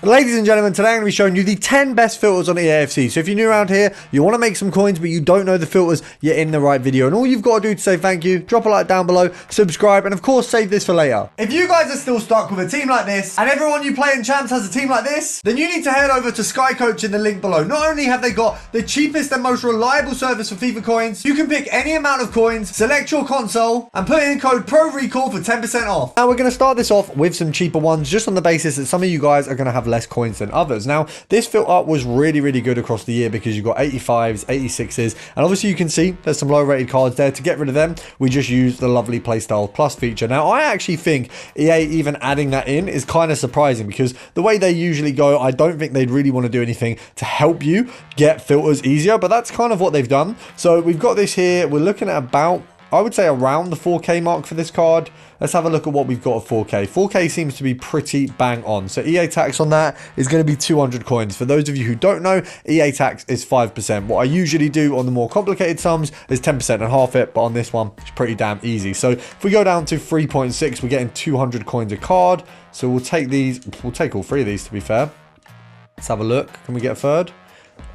Ladies and gentlemen, today I'm going to be showing you the 10 best filters on EAFC. So if you're new around here, you want to make some coins, but you don't know the filters, you're in the right video. And all you've got to do to say thank you, drop a like down below, subscribe, and of course, save this for later. If you guys are still stuck with a team like this, and everyone you play in champs has a team like this, then you need to head over to Sky Coach in the link below. Not only have they got the cheapest and most reliable service for FIFA coins, you can pick any amount of coins, select your console, and put in code PRORECALL for 10% off. Now we're going to start this off with some cheaper ones, just on the basis that some of you guys are going to have less coins than others. Now, this filter was really good across the year because you've got 85s, 86s, and obviously you can see there's some low rated cards there. To get rid of them, we just use the lovely Playstyle Plus feature. Now, I actually think EA even adding that in is kind of surprising because the way they usually go, I don't think they'd really want to do anything to help you get filters easier, but that's kind of what they've done. So we've got this here. We're looking at about, I would say, around the 4K mark for this card. Let's have a look at what we've got at 4K. 4K seems to be pretty bang on. So EA tax on that is going to be 200 coins. For those of you who don't know, EA tax is 5%. What I usually do on the more complicated sums is 10% and half it, but on this one, it's pretty damn easy. So if we go down to 3.6, we're getting 200 coins a card. So we'll take these, we'll take all three of these to be fair. Let's have a look. Can we get a third?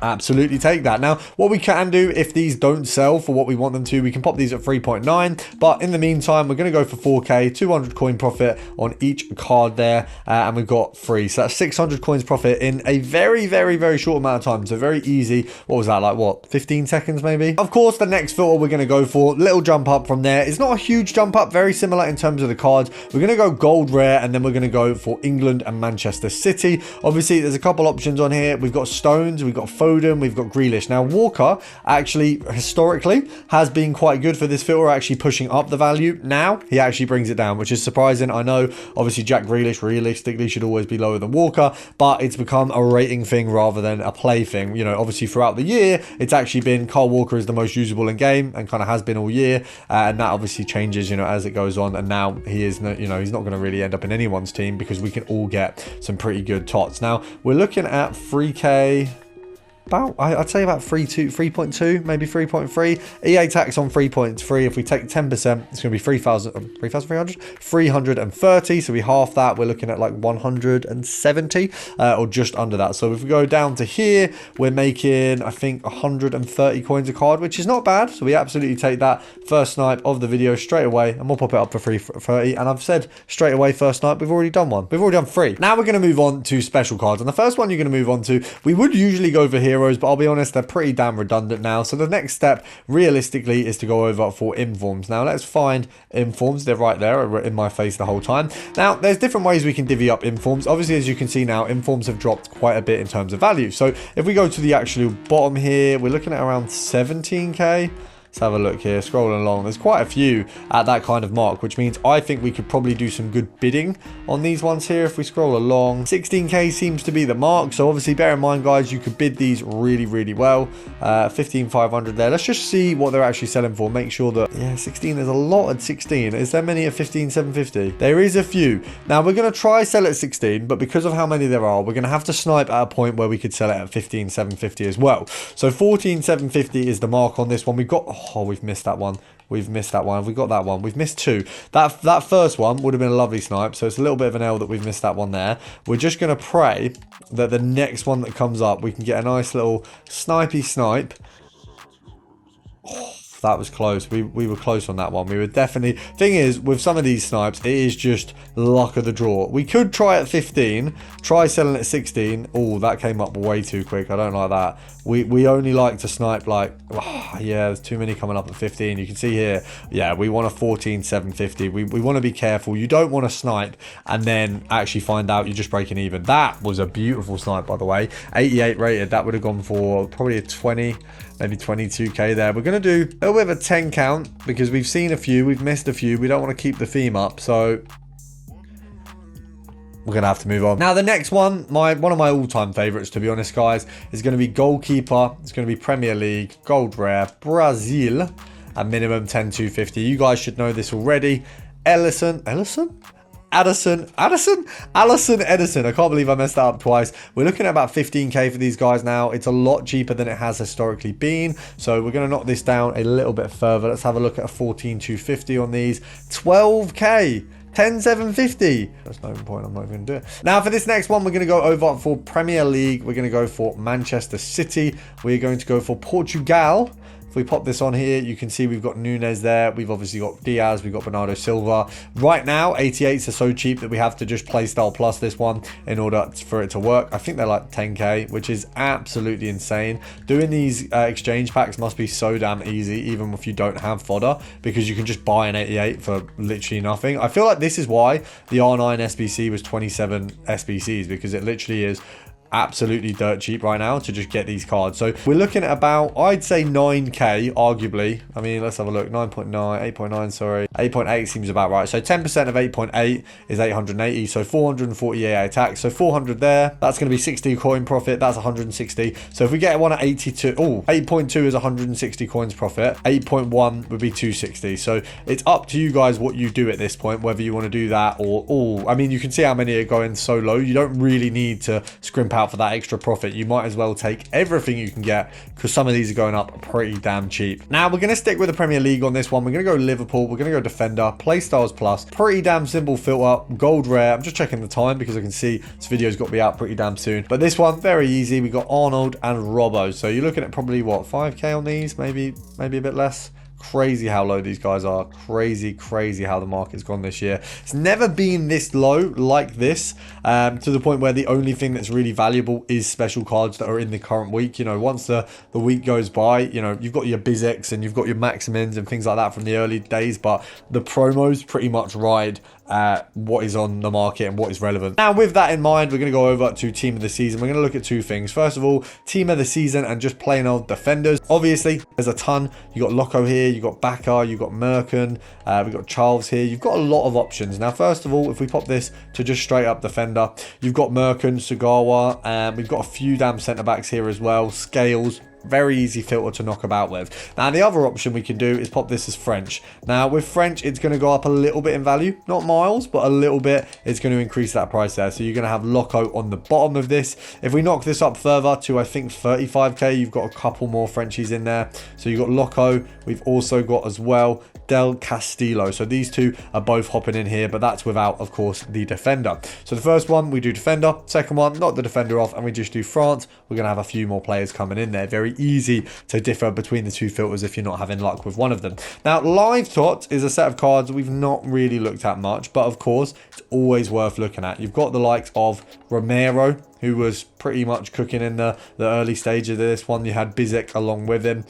Absolutely take that. Now, what we can do if these don't sell for what we want them to, we can pop these at 3.9. But in the meantime, we're going to go for 4K, 200 coin profit on each card there. And we've got 3. So that's 600 coins profit in a very short amount of time. So very easy. What was that? Like what? 15 seconds maybe? Of course, the next filter we're going to go for, little jump up from there. It's not a huge jump up, very similar in terms of the cards. We're going to go gold rare and then we're going to go for England and Manchester City. Obviously, there's a couple options on here. We've got Stones, we've got Foden, we've got Grealish. Now Walker actually historically has been quite good for this filter, actually pushing up the value. Now he actually brings it down, which is surprising. I know obviously Jack Grealish realistically should always be lower than Walker, but it's become a rating thing rather than a play thing. You know, obviously throughout the year it's actually been Kyle Walker is the most usable in game and kind of has been all year, and that obviously changes, you know, as it goes on. And now he is, you know, he's not going to really end up in anyone's team because we can all get some pretty good tots. Now we're looking at 3K. About, I'd say about 3.2, maybe 3.3. EA tax on 3.3. If we take 10%, it's going to be 330. So we half that. We're looking at like 170 or just under that. So if we go down to here, we're making, I think, 130 coins a card, which is not bad. So we absolutely take that first snipe of the video straight away, and we'll pop it up for 330. And I've said straight away first snipe, we've already done one. We've already done 3. Now we're going to move on to special cards. And the first one you're going to move on to, we would usually go for heroes, but I'll be honest, they're pretty damn redundant now. So the next step realistically is to go over for informs. Now let's find informs. They're right there in my face the whole time. Now there's different ways we can divvy up informs. Obviously, as you can see now, informs have dropped quite a bit in terms of value. So if we go to the actual bottom here, we're looking at around 17k. Let's have a look here, scrolling along. There's quite a few at that kind of mark, which means I think we could probably do some good bidding on these ones here. If we scroll along, 16k seems to be the mark. So obviously bear in mind, guys, you could bid these really well. 15,500 there. Let's just see what they're actually selling for. Make sure that, yeah, 16, there's a lot at 16. Is there many at 15,750? There is a few. Now we're going to try sell at 16, but because of how many there are, we're going to have to snipe at a point where we could sell it at 15,750 as well. So 14,750 is the mark on this one. We've got, oh, we've missed that one. We've missed that one. Have we got that one? We've missed 2. That first one would have been a lovely snipe. So it's a little bit of an L that we've missed that one there. We're just going to pray that the next one that comes up, we can get a nice little snipey snipe. Oh, that was close. We were close on that one. We were definitely... Thing is, with some of these snipes, it is just luck of the draw. We could try at 15. Try selling at 16. Oh, that came up way too quick. I don't like that. We only like to snipe like... Oh, yeah, there's too many coming up at 15. You can see here. Yeah, we want a 14,750. We want to be careful. You don't want to snipe and then actually find out you're just breaking even. That was a beautiful snipe, by the way. 88 rated. That would have gone for probably a 20... maybe 22k there. We're going to do a little bit of a 10 count because we've seen a few, we've missed a few. We don't want to keep the theme up, so we're going to have to move on. Now, the next one, one of my all-time favorites, to be honest, guys, is going to be Goalkeeper. It's going to be Premier League, Gold Rare, Brazil, at minimum 10,250. You guys should know this already. Alisson Edison. I can't believe I messed that up twice. We're looking at about 15k for these guys now. It's a lot cheaper than it has historically been. So we're going to knock this down a little bit further. Let's have a look at a 14,250 on these. 12k. 10,750. That's no point. I'm not even going to do it. Now, for this next one, we're going to go over for Premier League. We're going to go for Manchester City. We're going to go for Portugal. If we pop this on here, you can see we've got Nunes there. We've obviously got Diaz. We've got Bernardo Silva. Right now, 88s are so cheap that we have to just play style plus this one in order for it to work. I think they're like 10k, which is absolutely insane. Doing these exchange packs must be so damn easy, even if you don't have fodder, because you can just buy an 88 for literally nothing. I feel like this is why the R9 SBC was 27 SBCs, because it literally is absolutely dirt cheap right now to just get these cards. So we're looking at about, I'd say 9k arguably. I mean, let's have a look. 9.9, 8.9, sorry, 8.8 seems about right. So 10% of 8.8 is 880, so 448 attack, so 400 there. That's going to be 60 coin profit. That's 160. So if we get one at 82, oh, 8.2 is 160 coins profit. 8.1 would be 260. So it's up to you guys what you do at this point, whether you want to do that or, oh, I mean, you can see how many are going so low. You don't really need to scrimp out for that extra profit. You might as well take everything you can get, because some of these are going up pretty damn cheap. Now we're going to stick with the Premier League on this one. We're going to go Liverpool. We're going to go defender, play styles plus, pretty damn simple filter, gold rare. I'm just checking the time because I can see this video's got to be out pretty damn soon, but this one very easy. We got Arnold and Robbo, so you're looking at probably what, 5k on these, maybe a bit less. Crazy how low these guys are. Crazy how the market's gone this year. It's never been this low like this, to the point where the only thing that's really valuable is special cards that are in the current week. You know, once the week goes by, you know, you've got your Bizex and you've got your Maximins and things like that from the early days, but the promos pretty much ride what is on the market and what is relevant. Now, with that in mind, we're going to go over to team of the season. We're going to look at two things. First of all, team of the season and just plain old defenders. Obviously, there's a ton. You got Loco here, you got Baka, you got Merkin, we've got Charles here. You've got a lot of options. Now, first of all, if we pop this to just straight up defender, you've got Merkin, Sugawa, and we've got a few damn centre backs here as well. Scales. Very easy filter to knock about with. Now, the other option we can do is pop this as French. Now, with French, it's going to go up a little bit in value. Not miles, but a little bit. It's going to increase that price there. So you're going to have Loco on the bottom of this. If we knock this up further to, I think, 35k, you've got a couple more Frenchies in there. So you've got Loco. We've also got as well Del Castillo. So these two are both hopping in here, but that's without, of course, the defender. So the first one, we do defender. Second one, knock the defender off, and we just do France. We're going to have a few more players coming in there. Very easy to differ between the two filters if you're not having luck with one of them. Now, live TOTS is a set of cards we've not really looked at much, but of course, it's always worth looking at. You've got the likes of Romero, who was pretty much cooking in the early stage of this one. You had Bizek along with him.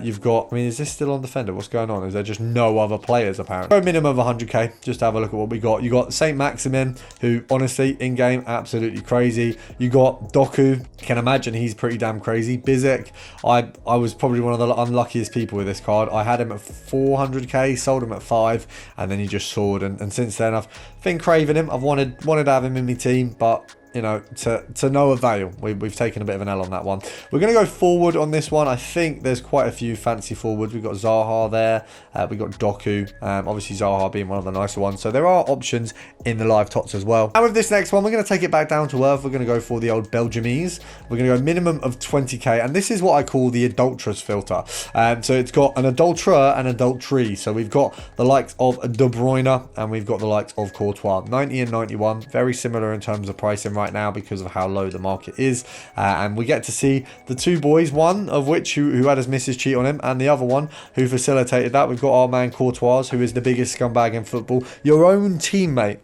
You've got, I mean, is this still on defender? What's going on? Is there just no other players apparently? So minimum of 100k, just to have a look at what we got. You got Saint Maximin, who honestly, in-game, absolutely crazy. You got Doku. You can imagine he's pretty damn crazy. Bizek, I was probably one of the unluckiest people with this card. I had him at 400k, sold him at 5, and then he just soared. And since then, I've been craving him. I've wanted to have him in my team, but you know, to no avail. We've taken a bit of an L on that one. We're going to go forward on this one. I think there's quite a few fancy forwards. We've got Zaha there. We've got Doku. Obviously, Zaha being one of the nicer ones. So there are options in the live TOTS as well. And with this next one, we're going to take it back down to earth. We're going to go for the old Belgiumese. We're going to go minimum of 20k. And this is what I call the adulterous filter. So it's got an adulterer and adultery. So we've got the likes of De Bruyne and we've got the likes of Courtois. 90 and 91. Very similar in terms of pricing right now because of how low the market is, and we get to see the two boys, one of which who had his missus cheat on him, and the other one who facilitated that. We've got our man Courtois, who is the biggest scumbag in football, your own teammate.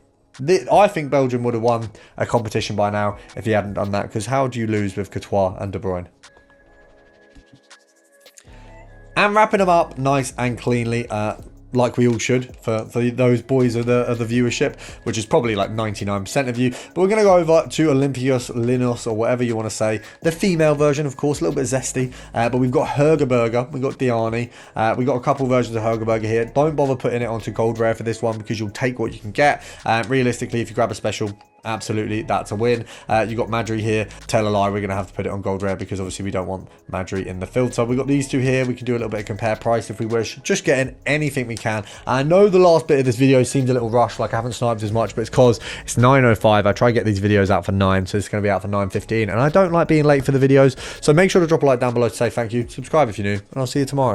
I think Belgium would have won a competition by now if he hadn't done that, because how do you lose with Courtois and De Bruyne? And wrapping them up nice and cleanly, like we all should for those boys of the viewership, which is probably like 99% of you. But we're going to go over to Olympius, Linus, or whatever you want to say. The female version, of course, a little bit zesty. But we've got Hergerberger, we've got Diani, we've got a couple versions of Hergerberger here. Don't bother putting it onto gold rare for this one because you'll take what you can get. Realistically, if you grab a special, absolutely, that's a win. You got Madri here. Tell a lie, we're going to have to put it on gold rare because obviously we don't want Madri in the filter. We've got these two here. We can do a little bit of compare price if we wish. Just getting anything we can. I know the last bit of this video seems a little rushed, like I haven't sniped as much, but it's because it's 9:05. I try to get these videos out for 9, so it's going to be out for 9:15, and I don't like being late for the videos. So make sure to drop a like down below to say thank you. Subscribe if you're new, and I'll see you tomorrow.